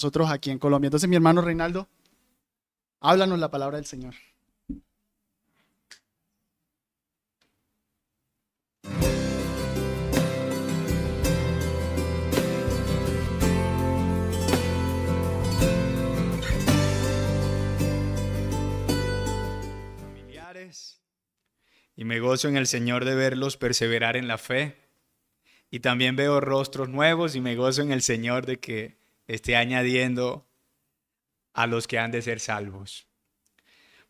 nosotros aquí en Colombia. Entonces, mi hermano Reinaldo, háblanos la palabra del Señor. Familiares, y me gozo en el Señor de verlos perseverar en la fe. Y también veo rostros nuevos y me gozo en el Señor de que esté añadiendo a los que han de ser salvos.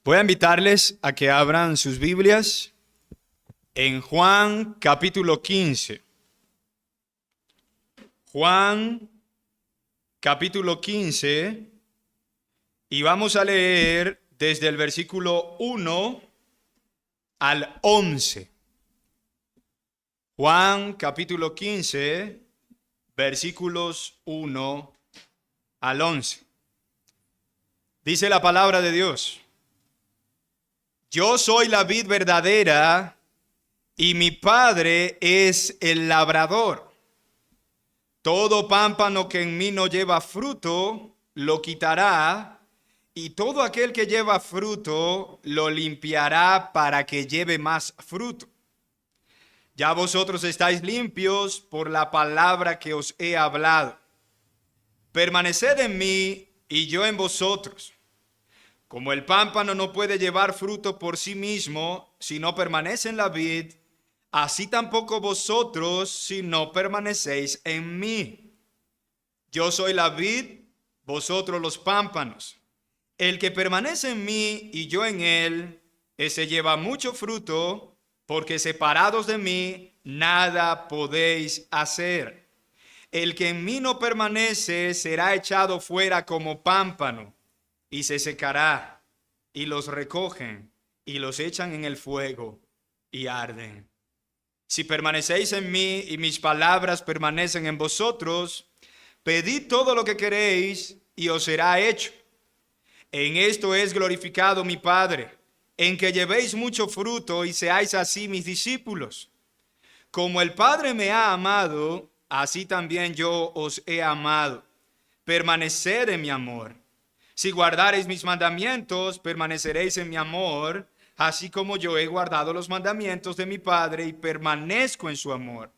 Voy a invitarles a que abran sus Biblias en Juan capítulo 15. Juan capítulo 15, y vamos a leer desde el versículo 1 al 11. Juan capítulo 15, versículos 1 al 11. Dice la palabra de Dios: Yo soy la vid verdadera y mi Padre es el labrador. Todo pámpano que en mí no lleva fruto, lo quitará, y todo aquel que lleva fruto, lo limpiará para que lleve más fruto. Ya vosotros estáis limpios por la palabra que os he hablado. Permaneced en mí y yo en vosotros. Como el pámpano no puede llevar fruto por sí mismo si no permanece en la vid, así tampoco vosotros si no permanecéis en mí. Yo soy la vid, vosotros los pámpanos. El que permanece en mí y yo en él, ese lleva mucho fruto, porque separados de mí nada podéis hacer. El que en mí no permanece será echado fuera como pámpano y se secará, y los recogen y los echan en el fuego y arden. Si permanecéis en mí y mis palabras permanecen en vosotros, pedid todo lo que queréis y os será hecho. En esto es glorificado mi Padre, en que llevéis mucho fruto y seáis así mis discípulos. Como el Padre me ha amado, así también yo os he amado. Permaneced en mi amor. Si guardareis mis mandamientos, permaneceréis en mi amor, así como yo he guardado los mandamientos de mi Padre y permanezco en su amor.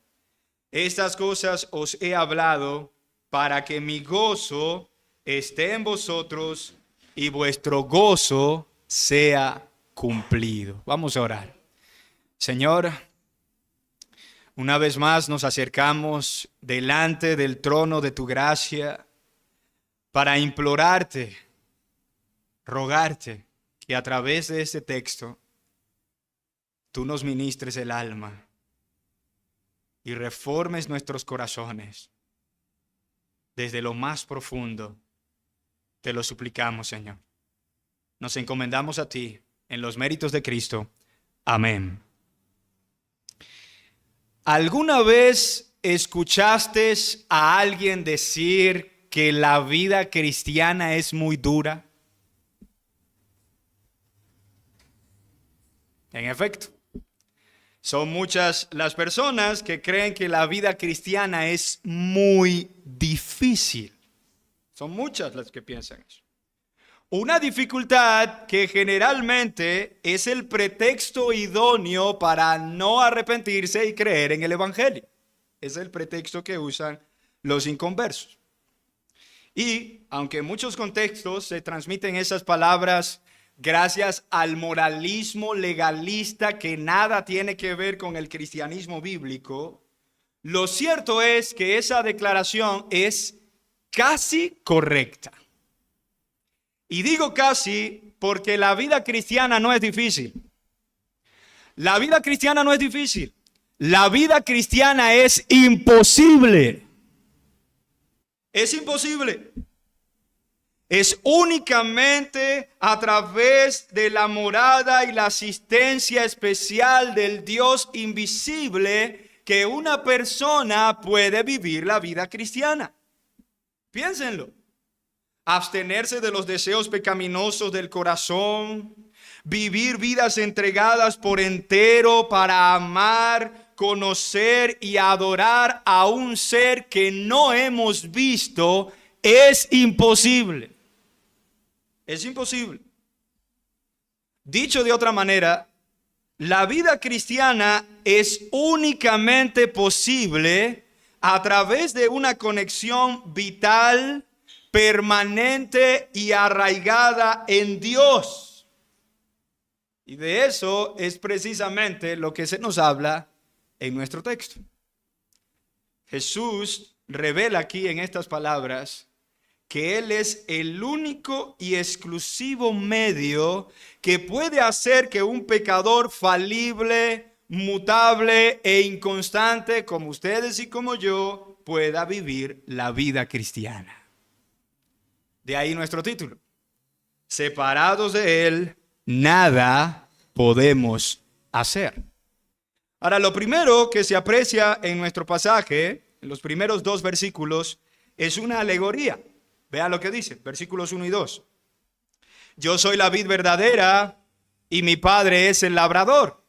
Estas cosas os he hablado para que mi gozo esté en vosotros y vuestro gozo sea cumplido. Vamos a orar. Señor, una vez más nos acercamos delante del trono de tu gracia para implorarte, rogarte que a través de este texto tú nos ministres el alma y reformes nuestros corazones desde lo más profundo. Te lo suplicamos, Señor. Nos encomendamos a ti en los méritos de Cristo. Amén. ¿Alguna vez escuchaste a alguien decir que la vida cristiana es muy dura? En efecto, son muchas las personas que creen que la vida cristiana es muy difícil. Son muchas las que piensan eso. Una dificultad que generalmente es el pretexto idóneo para no arrepentirse y creer en el Evangelio. Es el pretexto que usan los inconversos. Y aunque en muchos contextos se transmiten esas palabras gracias al moralismo legalista que nada tiene que ver con el cristianismo bíblico, lo cierto es que esa declaración es casi correcta. Y digo casi porque la vida cristiana no es difícil. La vida cristiana no es difícil. La vida cristiana es imposible. Es imposible. Es únicamente a través de la morada y la asistencia especial del Dios invisible que una persona puede vivir la vida cristiana. Piénsenlo. Abstenerse de los deseos pecaminosos del corazón, vivir vidas entregadas por entero para amar, conocer y adorar a un ser que no hemos visto, es imposible. Es imposible. Dicho de otra manera, la vida cristiana es únicamente posible a través de una conexión vital, permanente y arraigada en Dios. Y de eso es precisamente lo que se nos habla en nuestro texto. Jesús revela aquí en estas palabras que Él es el único y exclusivo medio que puede hacer que un pecador falible, mutable e inconstante como ustedes y como yo pueda vivir la vida cristiana. De ahí nuestro título. Separados de Él, nada podemos hacer. Ahora, lo primero que se aprecia en nuestro pasaje, en los primeros 2 versículos, es una alegoría. Vean lo que dice, versículos 1 y 2. Yo soy la vid verdadera y mi Padre es el labrador.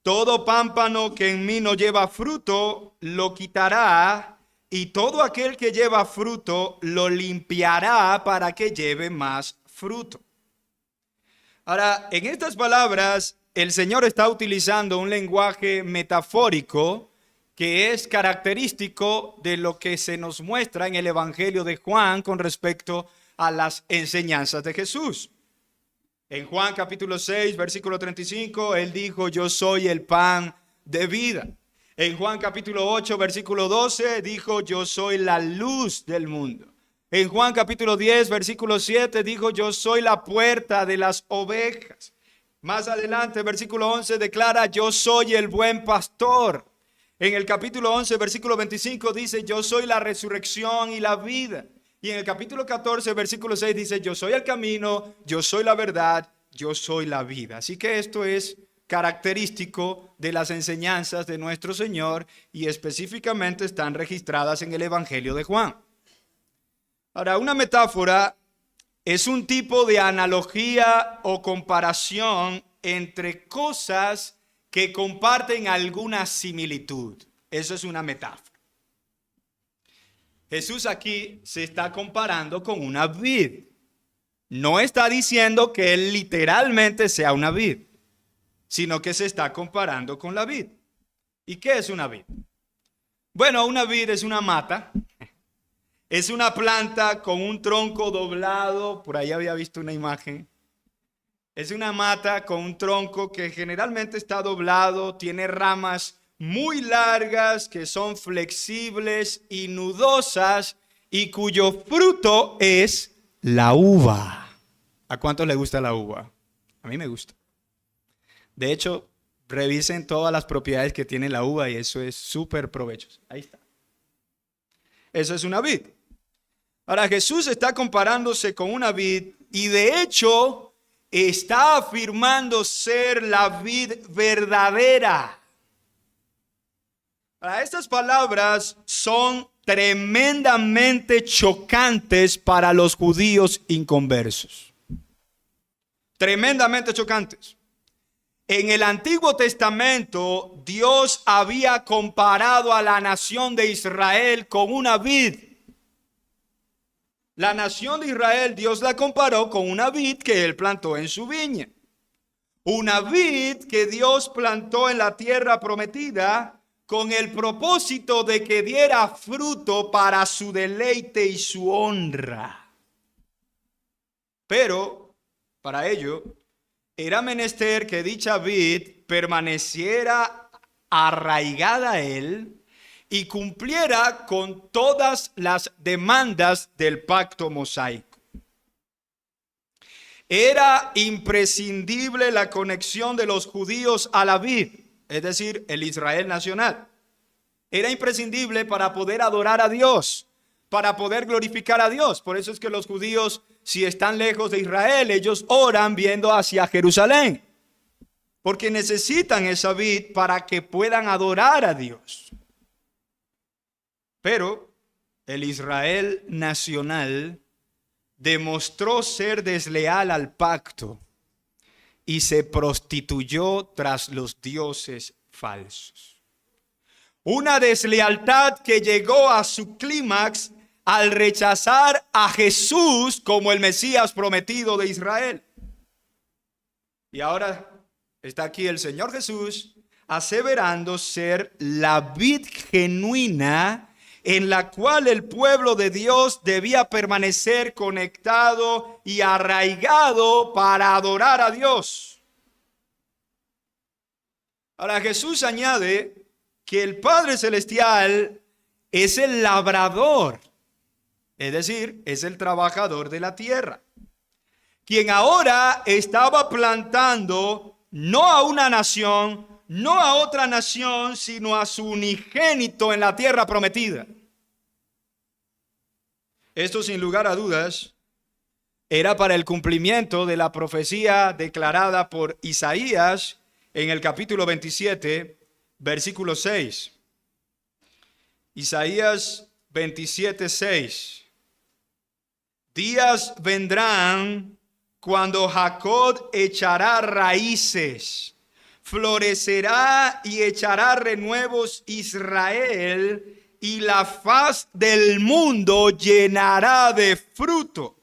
Todo pámpano que en mí no lleva fruto, lo quitará, y todo aquel que lleva fruto, lo limpiará para que lleve más fruto. Ahora, en estas palabras, el Señor está utilizando un lenguaje metafórico que es característico de lo que se nos muestra en el Evangelio de Juan con respecto a las enseñanzas de Jesús. En Juan capítulo 6, versículo 35, Él dijo, yo soy el pan de vida. En Juan capítulo 8, versículo 12, dijo, yo soy la luz del mundo. En Juan capítulo 10, versículo 7, dijo, yo soy la puerta de las ovejas. Más adelante, versículo 11, declara, yo soy el buen pastor. En el capítulo 11, versículo 25 dice, yo soy la resurrección y la vida. Y en el capítulo 14, versículo 6 dice, yo soy el camino, yo soy la verdad, yo soy la vida. Así que esto es característico de las enseñanzas de nuestro Señor y específicamente están registradas en el Evangelio de Juan. Ahora, una metáfora es un tipo de analogía o comparación entre cosas que comparten alguna similitud. Eso es una metáfora. Jesús aquí se está comparando con una vid. No está diciendo que Él literalmente sea una vid, sino que se está comparando con la vid. ¿Y qué es una vid? Bueno, una vid es una mata. Es una planta con un tronco doblado. Por ahí había visto una imagen. Es una mata con un tronco que generalmente está doblado, tiene ramas muy largas que son flexibles y nudosas y cuyo fruto es la uva. ¿A cuántos les gusta la uva? A mí me gusta. De hecho, revisen todas las propiedades que tiene la uva y eso es súper provechoso. Ahí está. Eso es una vid. Ahora Jesús está comparándose con una vid y de hecho está afirmando ser la vid verdadera. Ahora, estas palabras son tremendamente chocantes para los judíos inconversos. Tremendamente chocantes. En el Antiguo Testamento, Dios había comparado a la nación de Israel con una vid. La nación de Israel, Dios la comparó con una vid que Él plantó en su viña. Una vid que Dios plantó en la tierra prometida con el propósito de que diera fruto para su deleite y su honra. Pero, para ello, era menester que dicha vid permaneciera arraigada a Él y cumpliera con todas las demandas del pacto mosaico. Era imprescindible la conexión de los judíos a la vid, es decir, el Israel nacional. Era imprescindible para poder adorar a Dios, para poder glorificar a Dios. Por eso es que los judíos, si están lejos de Israel, ellos oran viendo hacia Jerusalén, porque necesitan esa vid para que puedan adorar a Dios. Pero el Israel nacional demostró ser desleal al pacto y se prostituyó tras los dioses falsos. Una deslealtad que llegó a su clímax al rechazar a Jesús como el Mesías prometido de Israel. Y ahora está aquí el Señor Jesús aseverando ser la vid genuina en la cual el pueblo de Dios debía permanecer conectado y arraigado para adorar a Dios. Ahora Jesús añade que el Padre Celestial es el labrador, es decir, es el trabajador de la tierra, quien ahora estaba plantando no a una nación, no a otra nación, sino a su unigénito en la tierra prometida. Esto, sin lugar a dudas, era para el cumplimiento de la profecía declarada por Isaías en el capítulo 27, versículo 6. Isaías 27, 6. Días vendrán cuando Jacob echará raíces, florecerá y echará renuevos Israel, y la faz del mundo llenará de fruto.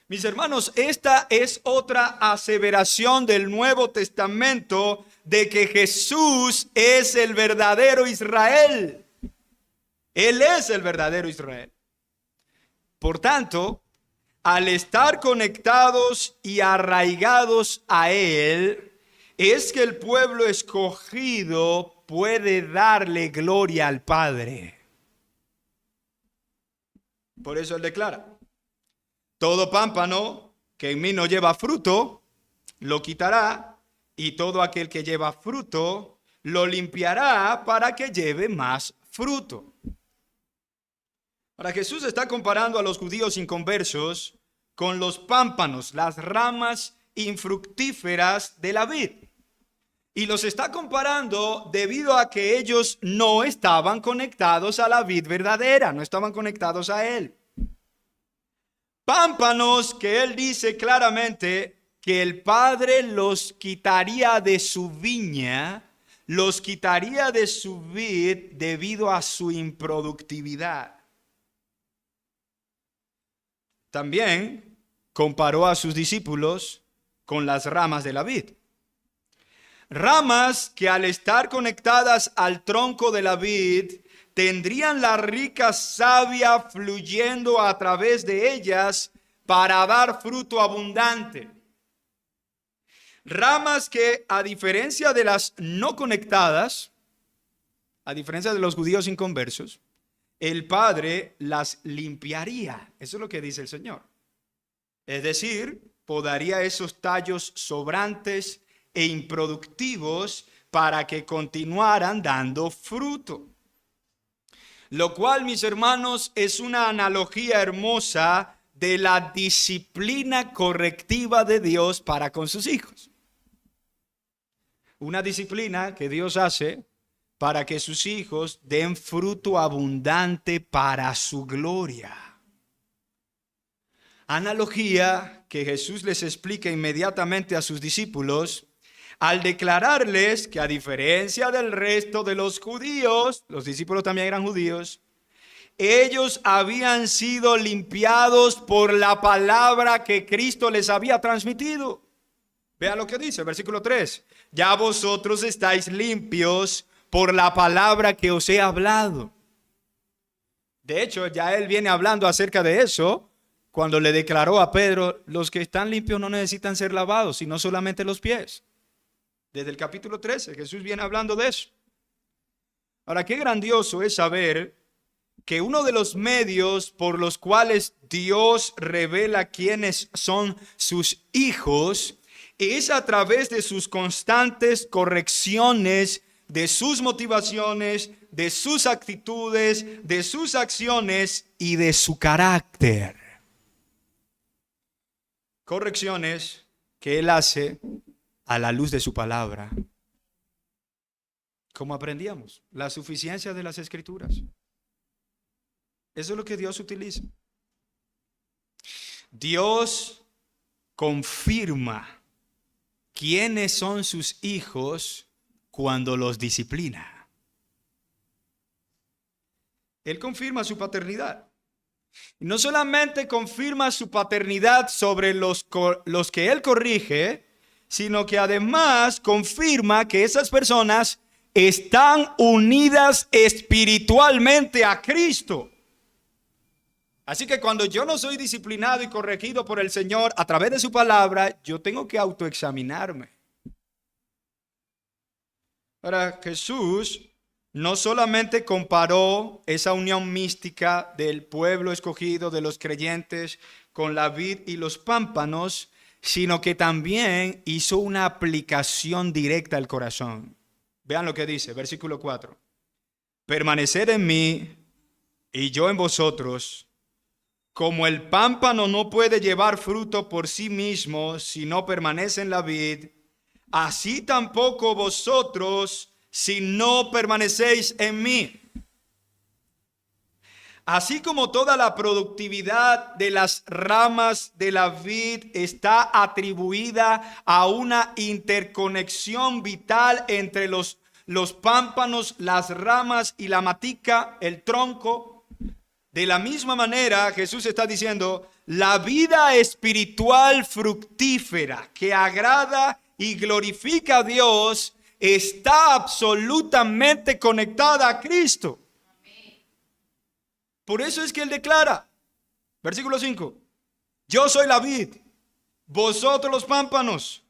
Mis hermanos, esta es otra aseveración del Nuevo Testamento de que Jesús es el verdadero Israel. Él es el verdadero Israel. Por tanto, al estar conectados y arraigados a Él, es que el pueblo escogido puede darle gloria al Padre. Por eso Él declara: todo pámpano que en mí no lleva fruto, lo quitará, y todo aquel que lleva fruto, lo limpiará para que lleve más fruto. Ahora Jesús está comparando a los judíos inconversos con los pámpanos, las ramas infructíferas de la vid. Y los está comparando debido a que ellos no estaban conectados a la vid verdadera, no estaban conectados a Él. Pámpanos que Él dice claramente que el Padre los quitaría de su viña, los quitaría de su vid debido a su improductividad. También comparó a sus discípulos con las ramas de la vid. Ramas que al estar conectadas al tronco de la vid tendrían la rica savia fluyendo a través de ellas para dar fruto abundante. Ramas que, a diferencia de las no conectadas, a diferencia de los judíos inconversos, el Padre las limpiaría. Eso es lo que dice el Señor. Es decir, podaría esos tallos sobrantes e improductivos para que continuaran dando fruto. Lo cual, mis hermanos, es una analogía hermosa de la disciplina correctiva de Dios para con sus hijos. Una disciplina que Dios hace para que sus hijos den fruto abundante para su gloria. Analogía que Jesús les explica inmediatamente a sus discípulos al declararles que, a diferencia del resto de los judíos, los discípulos también eran judíos, ellos habían sido limpiados por la palabra que Cristo les había transmitido. Vean lo que dice, versículo 3. Ya vosotros estáis limpios por la palabra que os he hablado. De hecho, ya él viene hablando acerca de eso cuando le declaró a Pedro: los que están limpios no necesitan ser lavados, sino solamente los pies. Desde el capítulo 13, Jesús viene hablando de eso. Ahora, qué grandioso es saber que uno de los medios por los cuales Dios revela quiénes son sus hijos es a través de sus constantes correcciones de sus motivaciones, de sus actitudes, de sus acciones y de su carácter. Correcciones que Él hace a la luz de su palabra. Como aprendíamos, la suficiencia de las Escrituras. Eso es lo que Dios utiliza. Dios confirma quiénes son sus hijos cuando los disciplina. Él confirma su paternidad. Y no solamente confirma su paternidad sobre los que Él corrige, sino que además confirma que esas personas están unidas espiritualmente a Cristo. Así que cuando yo no soy disciplinado y corregido por el Señor a través de su palabra, yo tengo que autoexaminarme. Ahora, Jesús no solamente comparó esa unión mística del pueblo escogido, de los creyentes, con la vid y los pámpanos, sino que también hizo una aplicación directa al corazón. Vean lo que dice, versículo 4. Permaneced en mí y yo en vosotros. Como el pámpano no puede llevar fruto por sí mismo si no permanece en la vid, así tampoco vosotros si no permanecéis en mí. Así como toda la productividad de las ramas de la vid está atribuida a una interconexión vital entre los pámpanos, las ramas y la matica, el tronco, de la misma manera Jesús está diciendo, la vida espiritual fructífera que agrada y glorifica a Dios está absolutamente conectada a Cristo. Por eso es que Él declara, versículo 5, yo soy la vid, vosotros los pámpanos,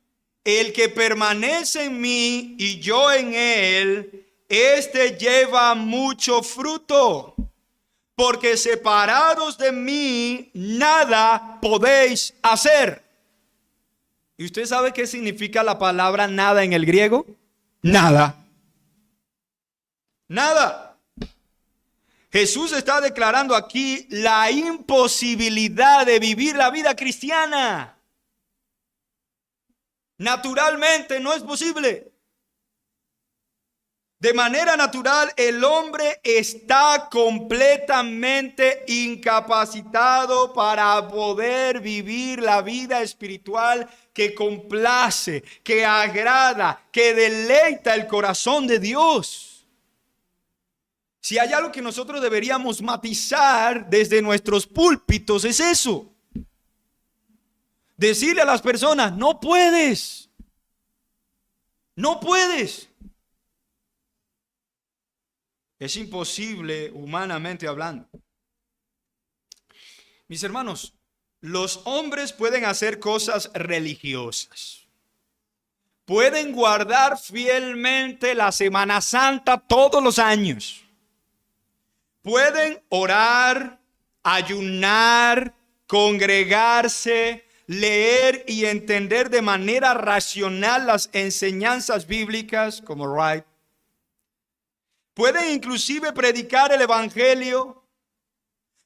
el que permanece en mí y yo en él, este lleva mucho fruto, porque separados de mí nada podéis hacer. ¿Y usted sabe qué significa la palabra nada en el griego? Nada. Nada. Jesús está declarando aquí la imposibilidad de vivir la vida cristiana. Naturalmente no es posible. De manera natural, el hombre está completamente incapacitado para poder vivir la vida espiritual que complace, que agrada, que deleita el corazón de Dios. Si hay algo que nosotros deberíamos matizar desde nuestros púlpitos es eso. Decirle a las personas, no puedes. No puedes. Es imposible humanamente hablando. Mis hermanos, los hombres pueden hacer cosas religiosas. Pueden guardar fielmente la Semana Santa todos los años. Pueden orar, ayunar, congregarse, leer y entender de manera racional las enseñanzas bíblicas como Wright. Pueden inclusive predicar el evangelio.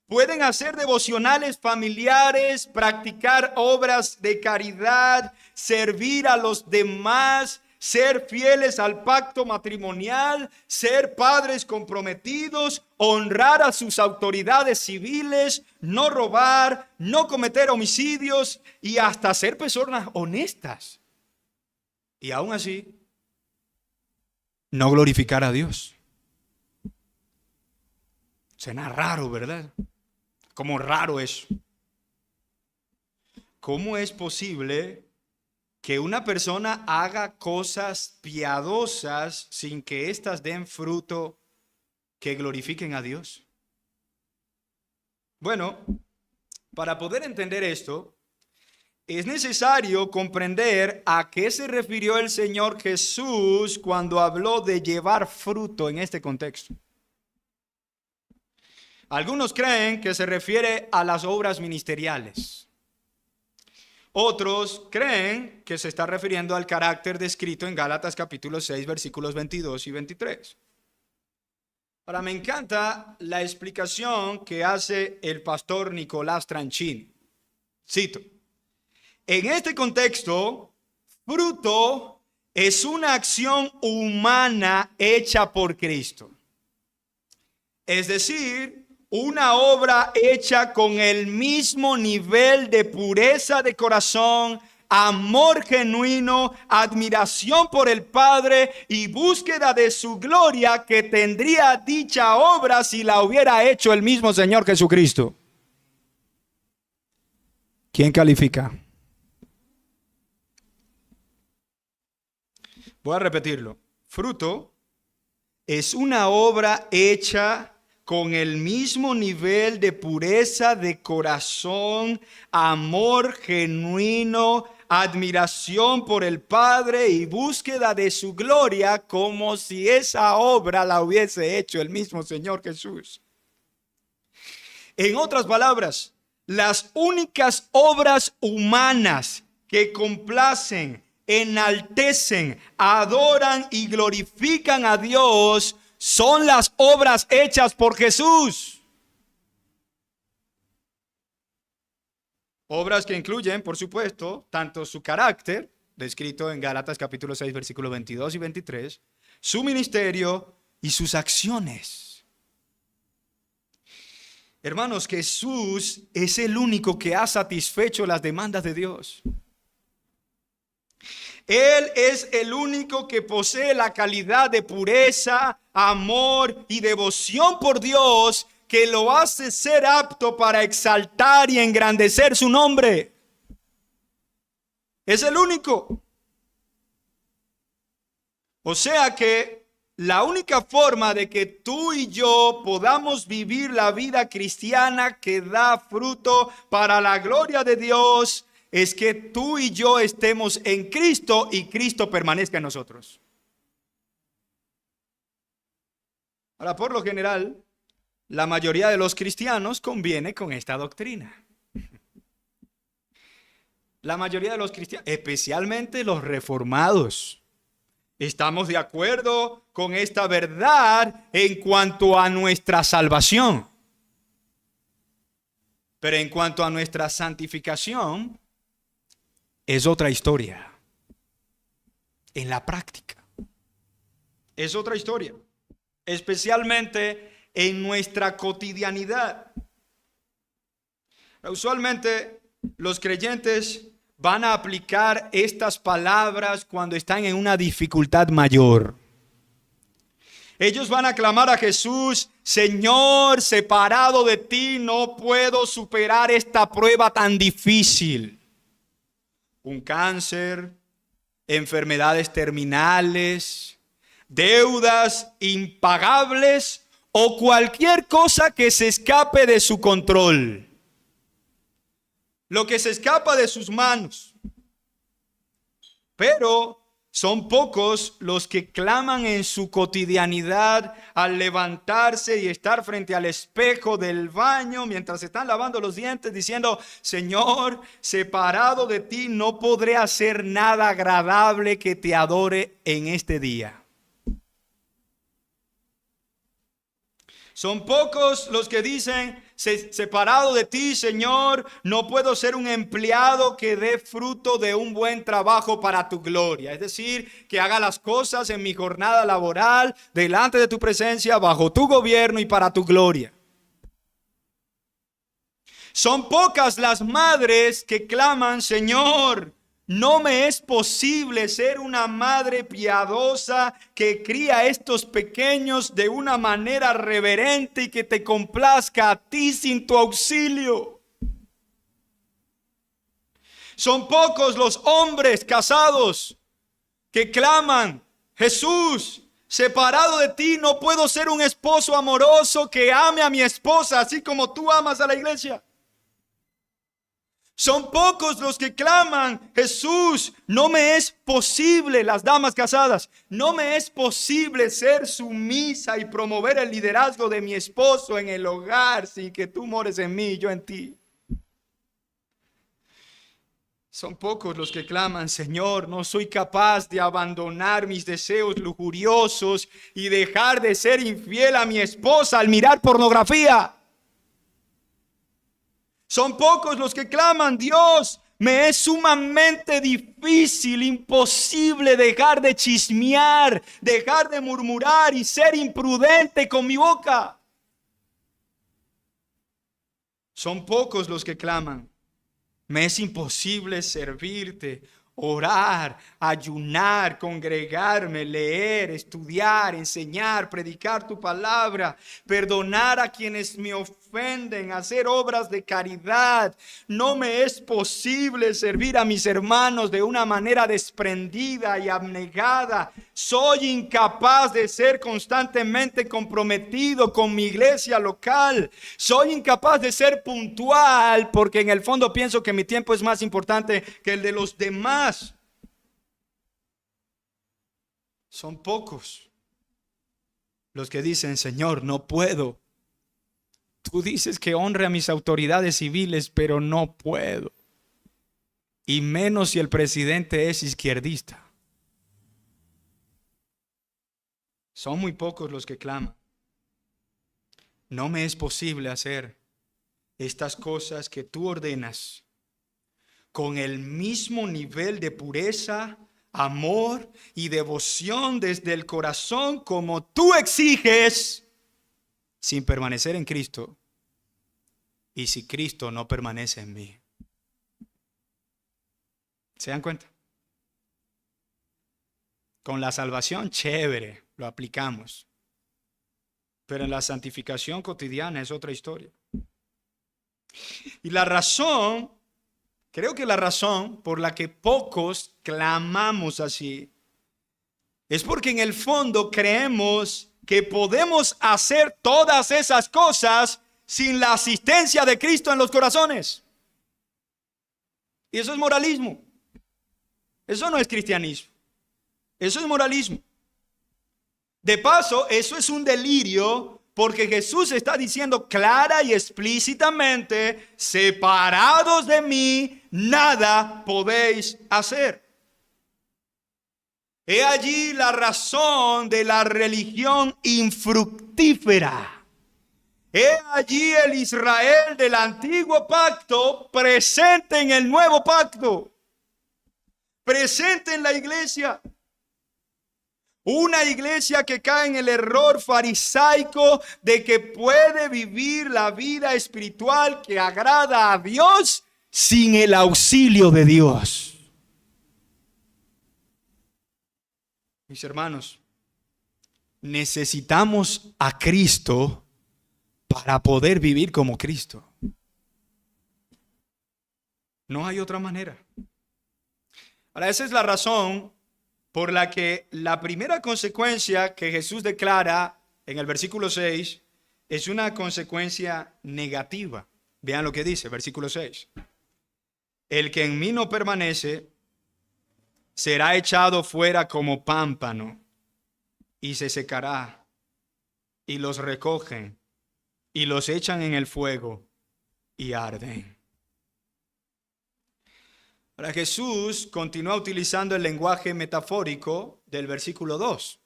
Pueden hacer devocionales familiares, practicar obras de caridad, servir a los demás, ser fieles al pacto matrimonial, ser padres comprometidos, honrar a sus autoridades civiles, no robar, no cometer homicidios y hasta ser personas honestas. Y aún así, no glorificar a Dios. Suena raro, ¿verdad? Como raro eso. ¿Cómo es posible que una persona haga cosas piadosas sin que éstas den fruto que glorifiquen a Dios? Bueno, para poder entender esto, es necesario comprender a qué se refirió el Señor Jesús cuando habló de llevar fruto en este contexto. Algunos creen que se refiere a las obras ministeriales. Otros creen que se está refiriendo al carácter descrito en Gálatas capítulo 6, versículos 22 y 23. Ahora, me encanta la explicación que hace el pastor Nicolás Tranchini. Cito: en este contexto, fruto es una acción humana hecha por Cristo. Es decir, una obra hecha con el mismo nivel de pureza de corazón, amor genuino, admiración por el Padre y búsqueda de su gloria, que tendría dicha obra si la hubiera hecho el mismo Señor Jesucristo. ¿Quién califica? Voy a repetirlo. Fruto es una obra hecha con el mismo nivel de pureza de corazón, amor genuino, admiración por el Padre y búsqueda de su gloria, como si esa obra la hubiese hecho el mismo Señor Jesús. En otras palabras, las únicas obras humanas que complacen, enaltecen, adoran y glorifican a Dios son las obras hechas por Jesús. Obras que incluyen, por supuesto, tanto su carácter, descrito en Gálatas capítulo 6, versículos 22 y 23, su ministerio y sus acciones. Hermanos, Jesús es el único que ha satisfecho las demandas de Dios. Él es el único que posee la calidad de pureza, amor y devoción por Dios que lo hace ser apto para exaltar y engrandecer su nombre. Es el único. O sea que la única forma de que tú y yo podamos vivir la vida cristiana que da fruto para la gloria de Dios es que tú y yo estemos en Cristo y Cristo permanezca en nosotros. Ahora, por lo general, la mayoría de los cristianos conviene con esta doctrina. La mayoría de los cristianos, especialmente los reformados, estamos de acuerdo con esta verdad en cuanto a nuestra salvación. Pero en cuanto a nuestra santificación, es otra historia. En la práctica, es otra historia. Especialmente en nuestra cotidianidad. Usualmente los creyentes van a aplicar estas palabras cuando están en una dificultad mayor. Ellos van a clamar a Jesús: Señor, separado de ti no puedo superar esta prueba tan difícil. Un cáncer, enfermedades terminales, deudas impagables o cualquier cosa que se escape de su control. Lo que se escapa de sus manos. Pero son pocos los que claman en su cotidianidad al levantarse y estar frente al espejo del baño mientras se están lavando los dientes diciendo: Señor, separado de ti no podré hacer nada agradable que te adore en este día. Son pocos los que dicen: separado de ti, Señor, no puedo ser un empleado que dé fruto de un buen trabajo para tu gloria. Es decir, que haga las cosas en mi jornada laboral, delante de tu presencia, bajo tu gobierno y para tu gloria. Son pocas las madres que claman: Señor, no me es posible ser una madre piadosa que cría a estos pequeños de una manera reverente y que te complazca a ti sin tu auxilio. Son pocos los hombres casados que claman: Jesús, separado de ti no puedo ser un esposo amoroso que ame a mi esposa así como tú amas a la iglesia. Son pocos los que claman: Jesús, no me es posible, las damas casadas, no me es posible ser sumisa y promover el liderazgo de mi esposo en el hogar sin que tú mores en mí y yo en ti. Son pocos los que claman: Señor, no soy capaz de abandonar mis deseos lujuriosos y dejar de ser infiel a mi esposa al mirar pornografía. Son pocos los que claman: Dios, me es sumamente difícil, imposible dejar de chismear, dejar de murmurar y ser imprudente con mi boca. Son pocos los que claman: Me es imposible servirte, orar, ayunar, congregarme, leer, estudiar, enseñar, predicar tu palabra, perdonar a quienes me ofenden, hacer obras de caridad. No me es posible servir a mis hermanos de una manera desprendida y abnegada. Soy incapaz de ser constantemente comprometido con mi iglesia local. Soy incapaz de ser puntual porque en el fondo pienso que mi tiempo es más importante que el de los demás. Son pocos los que dicen: Señor, no puedo. Tú dices que honre a mis autoridades civiles, pero no puedo. Y menos si el presidente es izquierdista. Son muy pocos los que claman: no me es posible hacer estas cosas que tú ordenas con el mismo nivel de pureza, amor y devoción desde el corazón como tú exiges, sin permanecer en Cristo y si Cristo no permanece en mí. ¿Se dan cuenta? Con la salvación, chévere, lo aplicamos. Pero en la santificación cotidiana es otra historia. Y la razón, creo que la razón por la que pocos clamamos así, es porque en el fondo creemos que podemos hacer todas esas cosas sin la asistencia de Cristo en los corazones. Y eso es moralismo. Eso no es cristianismo. Eso es moralismo. De paso, eso es un delirio porque Jesús está diciendo clara y explícitamente: separados de mí, nada podéis hacer. He allí la razón de la religión infructífera. He allí el Israel del antiguo pacto presente en el nuevo pacto, presente en la iglesia. Una iglesia que cae en el error farisaico de que puede vivir la vida espiritual que agrada a Dios sin el auxilio de Dios. Mis hermanos, necesitamos a Cristo para poder vivir como Cristo. No hay otra manera. Ahora, esa es la razón por la que la primera consecuencia que Jesús declara en el versículo 6 es una consecuencia negativa. Vean lo que dice, versículo 6. El que en mí no permanece será echado fuera como pámpano y se secará, y los recogen y los echan en el fuego y arden. Ahora Jesús continúa utilizando el lenguaje metafórico del versículo 2.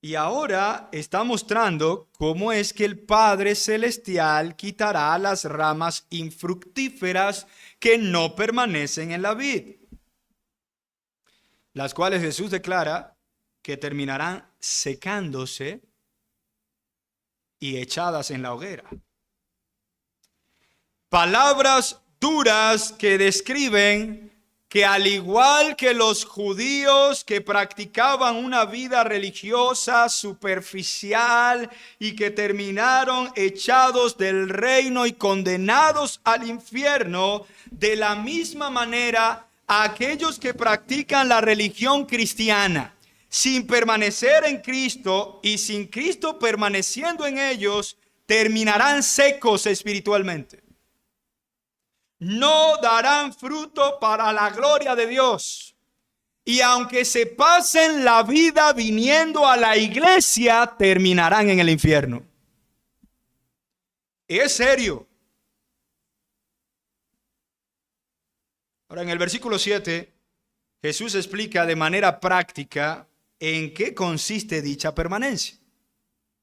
Y ahora está mostrando cómo es que el Padre Celestial quitará las ramas infructíferas que no permanecen en la vid, las cuales Jesús declara que terminarán secándose y echadas en la hoguera. Palabras duras que describen que al igual que los judíos que practicaban una vida religiosa superficial y que terminaron echados del reino y condenados al infierno, de la misma manera aquellos que practican la religión cristiana sin permanecer en Cristo y sin Cristo permaneciendo en ellos, terminarán secos espiritualmente. No darán fruto para la gloria de Dios. Y aunque se pasen la vida viniendo a la iglesia, terminarán en el infierno. Es serio. Ahora, en el versículo 7, Jesús explica de manera práctica en qué consiste dicha permanencia.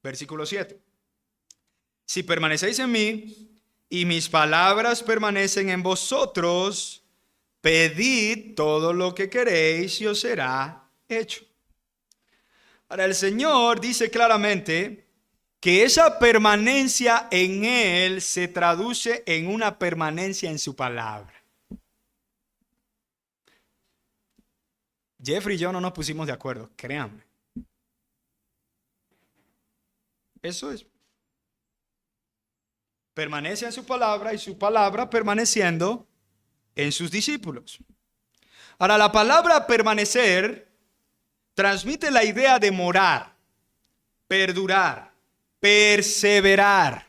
Versículo 7. Si permanecéis en mí y mis palabras permanecen en vosotros, pedid todo lo que queréis y os será hecho. Ahora el Señor dice claramente que esa permanencia en Él se traduce en una permanencia en su palabra. Jeffrey y yo no nos pusimos de acuerdo, créanme. Eso es. Permanece en su palabra y su palabra permaneciendo en sus discípulos. Ahora, la palabra permanecer transmite la idea de morar, perdurar, perseverar,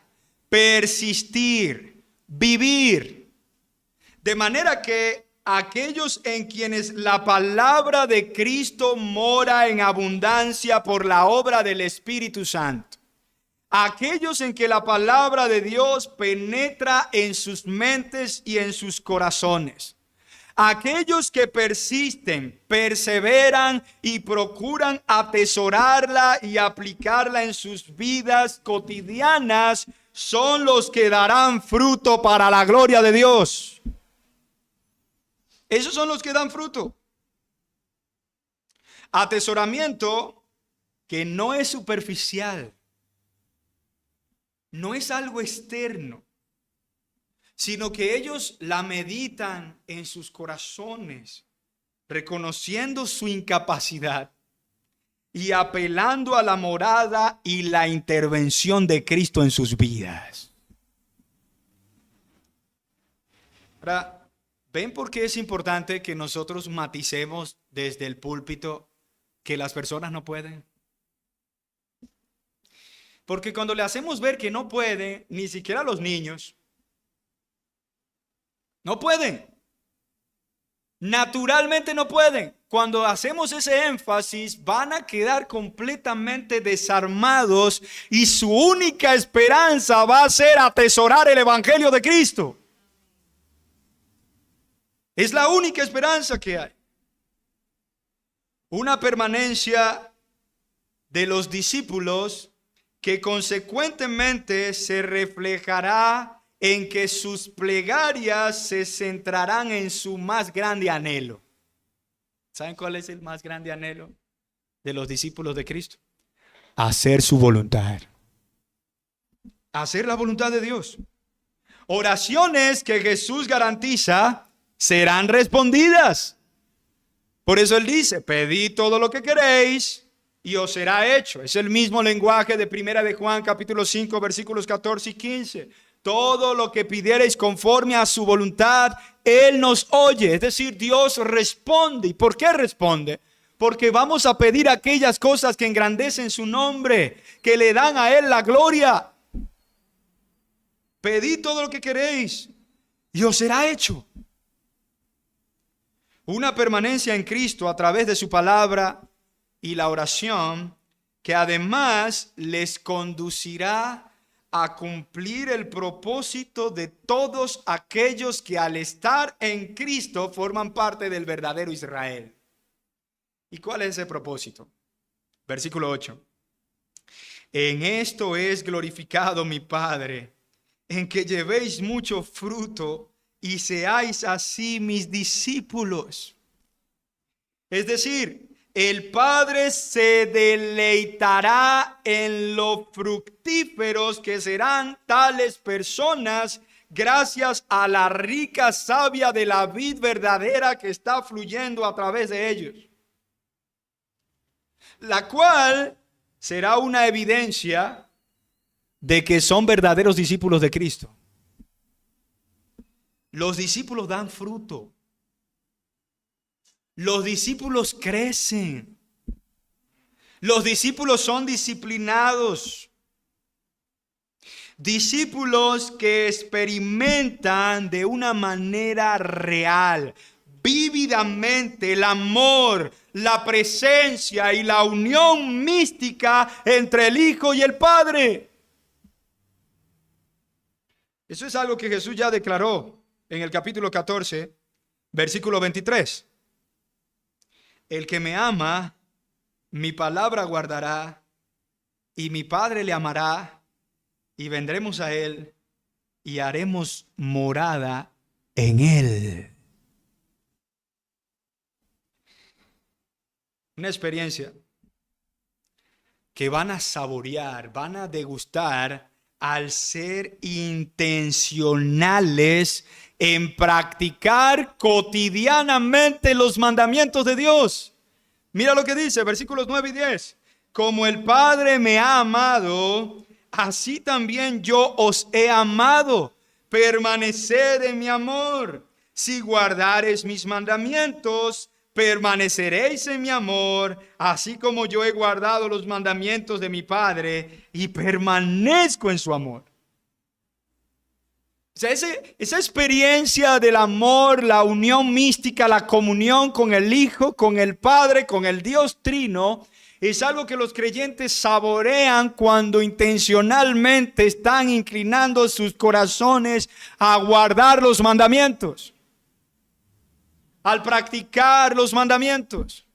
persistir, vivir. De manera que aquellos en quienes la palabra de Cristo mora en abundancia por la obra del Espíritu Santo, aquellos en que la palabra de Dios penetra en sus mentes y en sus corazones, aquellos que persisten, perseveran y procuran atesorarla y aplicarla en sus vidas cotidianas, son los que darán fruto para la gloria de Dios. Esos son los que dan fruto. Atesoramiento que no es superficial, no es algo externo, sino que ellos la meditan en sus corazones, reconociendo su incapacidad y apelando a la morada y la intervención de Cristo en sus vidas. Ahora, ¿ven por qué es importante que nosotros maticemos desde el púlpito que las personas no pueden? Porque cuando le hacemos ver que no pueden, ni siquiera los niños, no pueden. Naturalmente no pueden. Cuando hacemos ese énfasis, van a quedar completamente desarmados y su única esperanza va a ser atesorar el Evangelio de Cristo. Es la única esperanza que hay. Una permanencia de los discípulos que consecuentemente se reflejará en que sus plegarias se centrarán en su más grande anhelo. ¿Saben cuál es el más grande anhelo de los discípulos de Cristo? Hacer su voluntad. Hacer la voluntad de Dios. Oraciones que Jesús garantiza serán respondidas. Por eso Él dice, pedid todo lo que queréis y os será hecho. Es el mismo lenguaje de Primera de Juan capítulo 5 versículos 14 y 15. Todo lo que pidiereis conforme a su voluntad, Él nos oye. Es decir, Dios responde. ¿Y por qué responde? Porque vamos a pedir aquellas cosas que engrandecen su nombre, que le dan a Él la gloria. Pedid todo lo que queréis y os será hecho. Una permanencia en Cristo a través de su palabra y la oración, que además les conducirá a cumplir el propósito de todos aquellos que al estar en Cristo forman parte del verdadero Israel. ¿Y cuál es ese propósito? Versículo 8. En esto es glorificado mi Padre, en que llevéis mucho fruto y seáis así mis discípulos. Es decir, el Padre se deleitará en lo fructíferos que serán tales personas gracias a la rica savia de la vid verdadera que está fluyendo a través de ellos, la cual será una evidencia de que son verdaderos discípulos de Cristo. Los discípulos dan fruto. Los discípulos crecen. Los discípulos son disciplinados. Discípulos que experimentan de una manera real, vívidamente, el amor, la presencia y la unión mística entre el Hijo y el Padre. Eso es algo que Jesús ya declaró en el capítulo 14, versículo 23. El que me ama, mi palabra guardará, y mi Padre le amará, y vendremos a él, y haremos morada en él. Una experiencia que van a saborear, van a degustar al ser intencionales en practicar cotidianamente los mandamientos de Dios. Mira lo que dice, versículos 9 y 10. Como el Padre me ha amado, así también yo os he amado. Permaneced en mi amor. Si guardareis mis mandamientos, permaneceréis en mi amor, así como yo he guardado los mandamientos de mi Padre y permanezco en su amor. O sea, esa experiencia del amor, la unión mística, la comunión con el Hijo, con el Padre, con el Dios Trino, es algo que los creyentes saborean cuando intencionalmente están inclinando sus corazones a guardar los mandamientos, al practicar los mandamientos,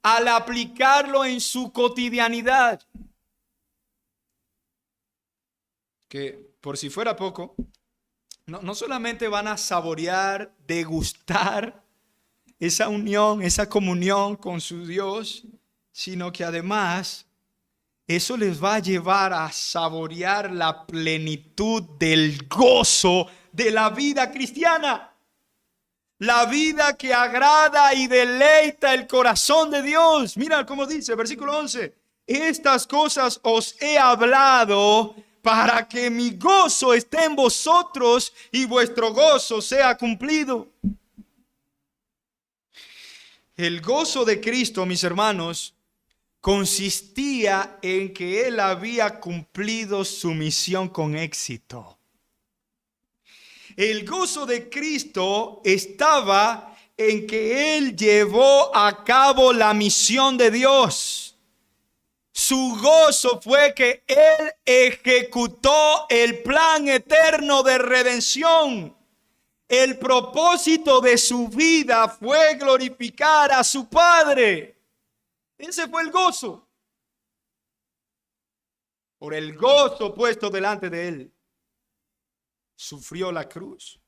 al aplicarlo en su cotidianidad. Que por si fuera poco, no solamente van a saborear, degustar esa unión, esa comunión con su Dios, sino que además eso les va a llevar a saborear la plenitud del gozo de la vida cristiana. La vida que agrada y deleita el corazón de Dios. Mira cómo dice, versículo 11. Estas cosas os he hablado para que mi gozo esté en vosotros y vuestro gozo sea cumplido. El gozo de Cristo, mis hermanos, consistía en que Él había cumplido su misión con éxito. El gozo de Cristo estaba en que Él llevó a cabo la misión de Dios. Su gozo fue que Él ejecutó el plan eterno de redención. El propósito de su vida fue glorificar a su Padre. Ese fue el gozo. Por el gozo puesto delante de Él, sufrió la cruz.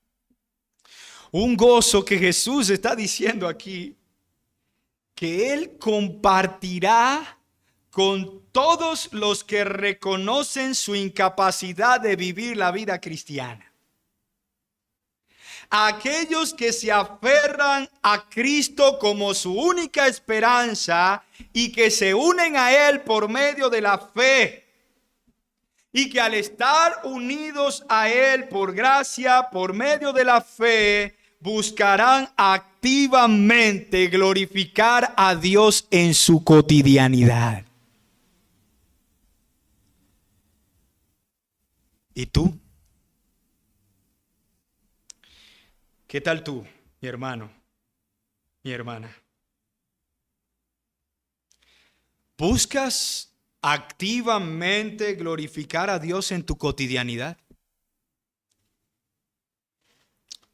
Un gozo que Jesús está diciendo aquí, que Él compartirá con todos los que reconocen su incapacidad de vivir la vida cristiana. Aquellos que se aferran a Cristo como su única esperanza y que se unen a Él por medio de la fe. Y que al estar unidos a Él por gracia, por medio de la fe, buscarán activamente glorificar a Dios en su cotidianidad. ¿Y tú? ¿Qué tal tú, mi hermano, mi hermana? ¿Buscas activamente glorificar a Dios en tu cotidianidad?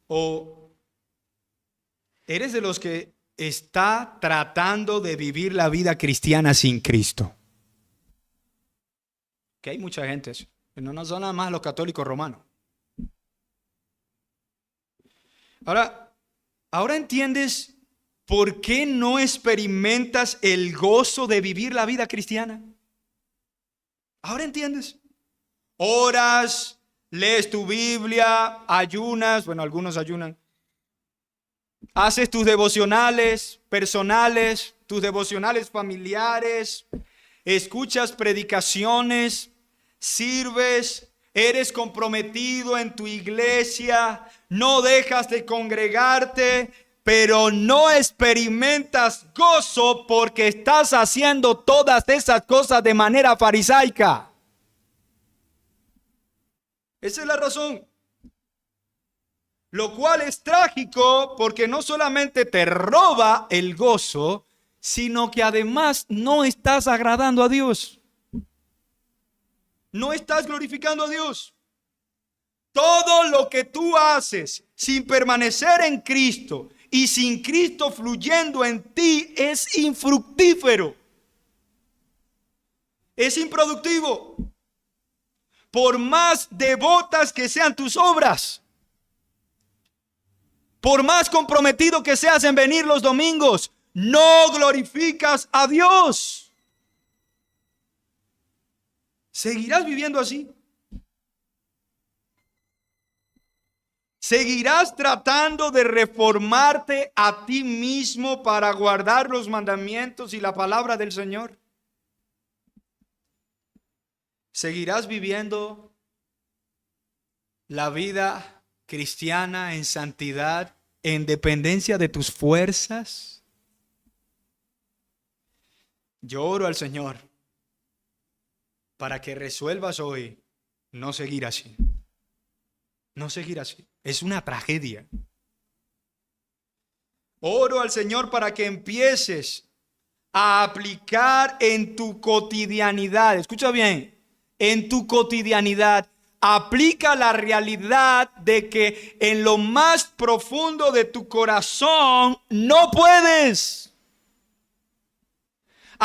¿O eres de los que está tratando de vivir la vida cristiana sin Cristo? Que hay mucha gente, no son nada más los católicos romanos. Ahora entiendes por qué no experimentas el gozo de vivir la vida cristiana. Ahora entiendes. Oras, lees tu Biblia, ayunas, bueno, algunos ayunan. Haces tus devocionales personales, tus devocionales familiares, escuchas predicaciones, sirves, eres comprometido en tu iglesia, no dejas de congregarte, pero no experimentas gozo porque estás haciendo todas esas cosas de manera farisaica. Esa es la razón. Lo cual es trágico porque no solamente te roba el gozo, sino que además no estás agradando a Dios. No estás glorificando a Dios. Todo lo que tú haces sin permanecer en Cristo y sin Cristo fluyendo en ti es infructífero. Es improductivo. Por más devotas que sean tus obras, por más comprometido que seas en venir los domingos, no glorificas a Dios. ¿Seguirás viviendo así? ¿Seguirás tratando de reformarte a ti mismo para guardar los mandamientos y la palabra del Señor? ¿Seguirás viviendo la vida cristiana en santidad, en dependencia de tus fuerzas? Yo oro al Señor para que resuelvas hoy no seguir así. No seguir así. Es una tragedia. Oro al Señor para que empieces a aplicar en tu cotidianidad. Escucha bien, en tu cotidianidad. Aplica la realidad de que en lo más profundo de tu corazón no puedes.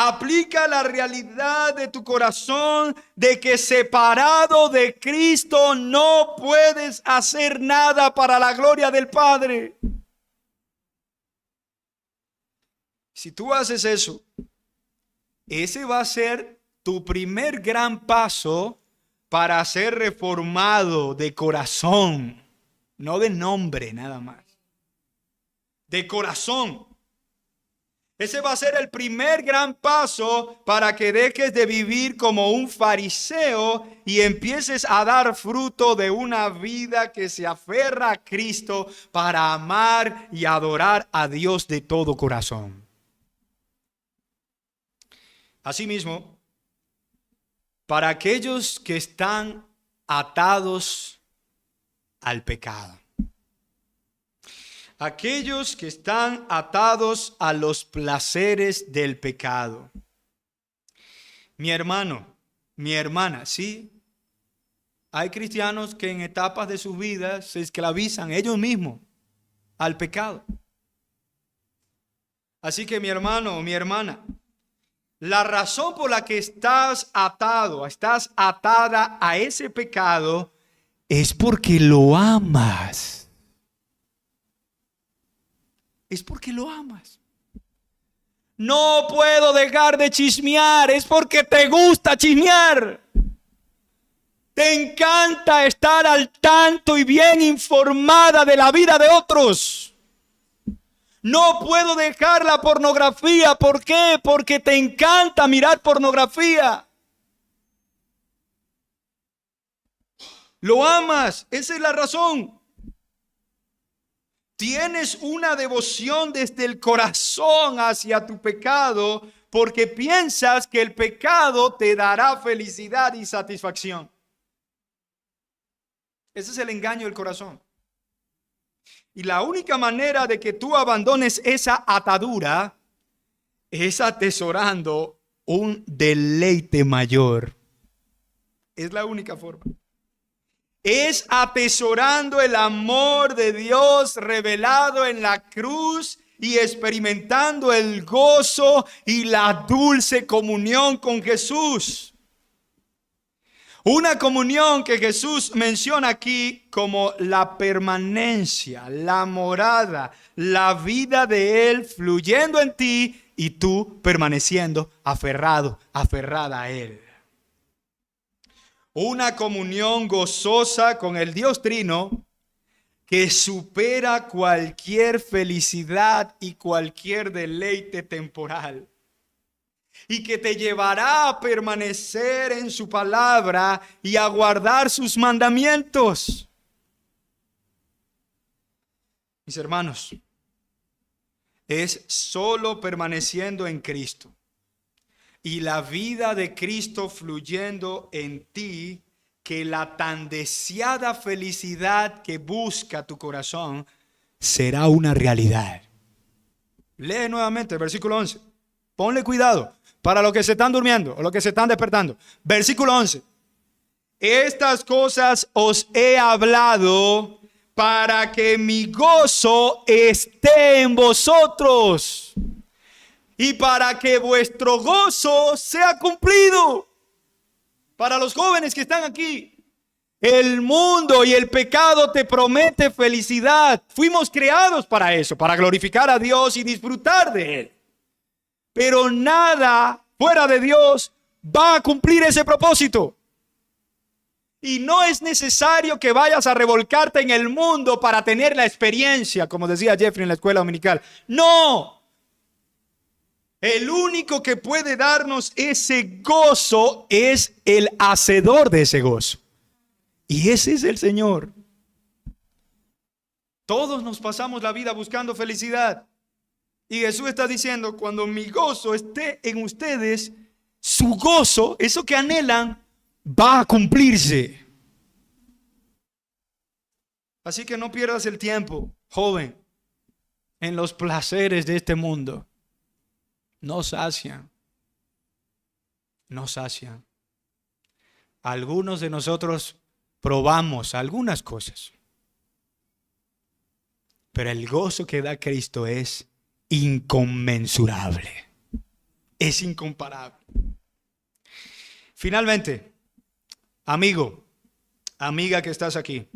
Aplica la realidad de tu corazón de que separado de Cristo no puedes hacer nada para la gloria del Padre. Si tú haces eso, ese va a ser tu primer gran paso para ser reformado de corazón, no de nombre nada más, de corazón. Ese va a ser el primer gran paso para que dejes de vivir como un fariseo y empieces a dar fruto de una vida que se aferra a Cristo para amar y adorar a Dios de todo corazón. Asimismo, para aquellos que están atados al pecado. Aquellos que están atados a los placeres del pecado. Mi hermano, mi hermana, sí. Hay cristianos que en etapas de sus vidas se esclavizan ellos mismos al pecado. Así que mi hermano, mi hermana, la razón por la que estás atado, estás atada a ese pecado es porque lo amas. Es porque lo amas. No puedo dejar de chismear, es porque te gusta chismear. Te encanta estar al tanto y bien informada de la vida de otros. No puedo dejar la pornografía. ¿Por qué? Porque te encanta mirar pornografía. Lo amas, esa es la razón. Tienes una devoción desde el corazón hacia tu pecado porque piensas que el pecado te dará felicidad y satisfacción. Ese es el engaño del corazón. Y la única manera de que tú abandones esa atadura es atesorando un deleite mayor. Es la única forma. Es atesorando el amor de Dios revelado en la cruz y experimentando el gozo y la dulce comunión con Jesús. Una comunión que Jesús menciona aquí como la permanencia, la morada, la vida de Él fluyendo en ti y tú permaneciendo aferrado, aferrada a Él. Una comunión gozosa con el Dios Trino que supera cualquier felicidad y cualquier deleite temporal. Y que te llevará a permanecer en su palabra y a guardar sus mandamientos. Mis hermanos, es solo permaneciendo en Cristo y la vida de Cristo fluyendo en ti que la tan deseada felicidad que busca tu corazón será una realidad. Lee nuevamente el versículo 11. Ponle cuidado para los que se están durmiendo o los que se están despertando. Versículo 11. Estas cosas os he hablado para que mi gozo esté en vosotros y para que vuestro gozo sea cumplido. Para los jóvenes que están aquí, el mundo y el pecado te promete felicidad. Fuimos creados para eso, para glorificar a Dios y disfrutar de Él. Pero nada fuera de Dios va a cumplir ese propósito. Y no es necesario que vayas a revolcarte en el mundo para tener la experiencia, como decía Jeffrey en la escuela dominical. No. El único que puede darnos ese gozo es el hacedor de ese gozo. Y ese es el Señor. Todos nos pasamos la vida buscando felicidad. Y Jesús está diciendo, cuando mi gozo esté en ustedes, su gozo, eso que anhelan, va a cumplirse. Así que no pierdas el tiempo, joven, en los placeres de este mundo. No sacian. No sacian. Algunos de nosotros probamos algunas cosas. Pero el gozo que da Cristo es inconmensurable. Es incomparable. Finalmente, amigo, amiga que estás aquí,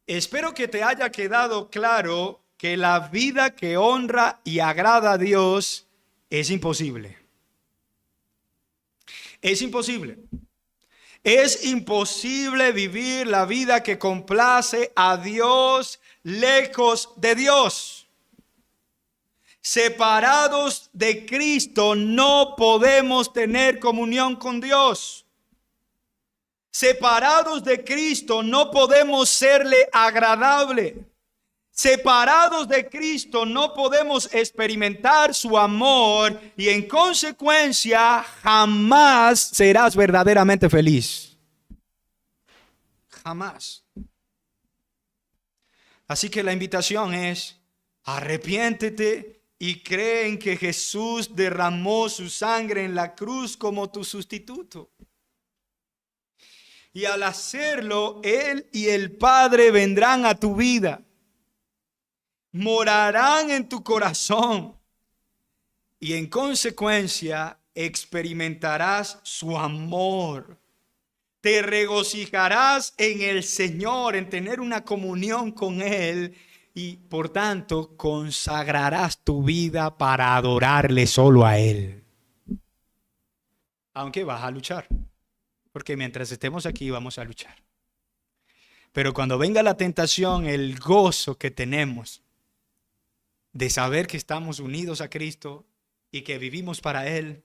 espero que te haya quedado claro que la vida que honra y agrada a Dios es imposible. Es imposible. Es imposible vivir la vida que complace a Dios lejos de Dios. Separados de Cristo no podemos tener comunión con Dios. Separados de Cristo no podemos serle agradable. Separados de Cristo no podemos experimentar su amor y en consecuencia jamás serás verdaderamente feliz. Jamás. Así que la invitación es: arrepiéntete y cree en que Jesús derramó su sangre en la cruz como tu sustituto. Y al hacerlo, Él y el Padre vendrán a tu vida. Morarán en tu corazón. Y en consecuencia experimentarás su amor. Te regocijarás en el Señor, en tener una comunión con Él. Y por tanto consagrarás tu vida para adorarle solo a Él. Aunque vas a luchar. Porque mientras estemos aquí vamos a luchar. Pero cuando venga la tentación, el gozo que tenemos de saber que estamos unidos a Cristo y que vivimos para Él,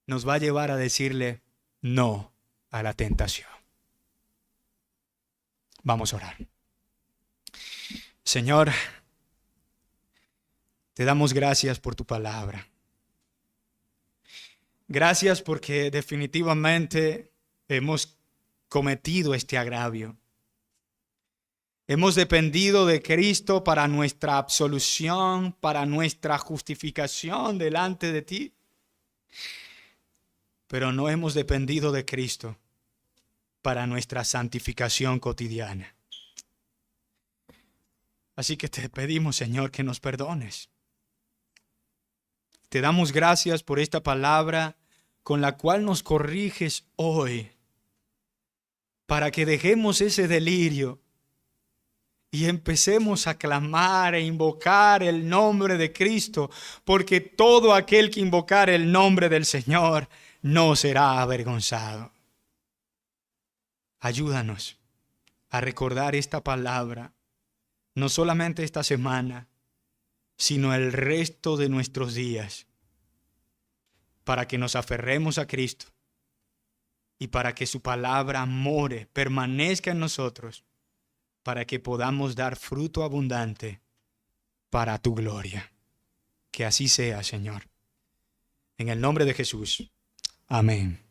nos va a llevar a decirle no a la tentación. Vamos a orar. Señor, te damos gracias por tu palabra. Gracias porque definitivamente hemos cometido este agravio. Hemos dependido de Cristo para nuestra absolución, para nuestra justificación delante de ti. Pero no hemos dependido de Cristo para nuestra santificación cotidiana. Así que te pedimos, Señor, que nos perdones. Te damos gracias por esta palabra con la cual nos corriges hoy, para que dejemos ese delirio y empecemos a clamar e invocar el nombre de Cristo, porque todo aquel que invocar el nombre del Señor no será avergonzado. Ayúdanos a recordar esta palabra, no solamente esta semana, sino el resto de nuestros días, para que nos aferremos a Cristo y para que su palabra more, permanezca en nosotros, para que podamos dar fruto abundante para tu gloria. Que así sea, Señor. En el nombre de Jesús. Amén.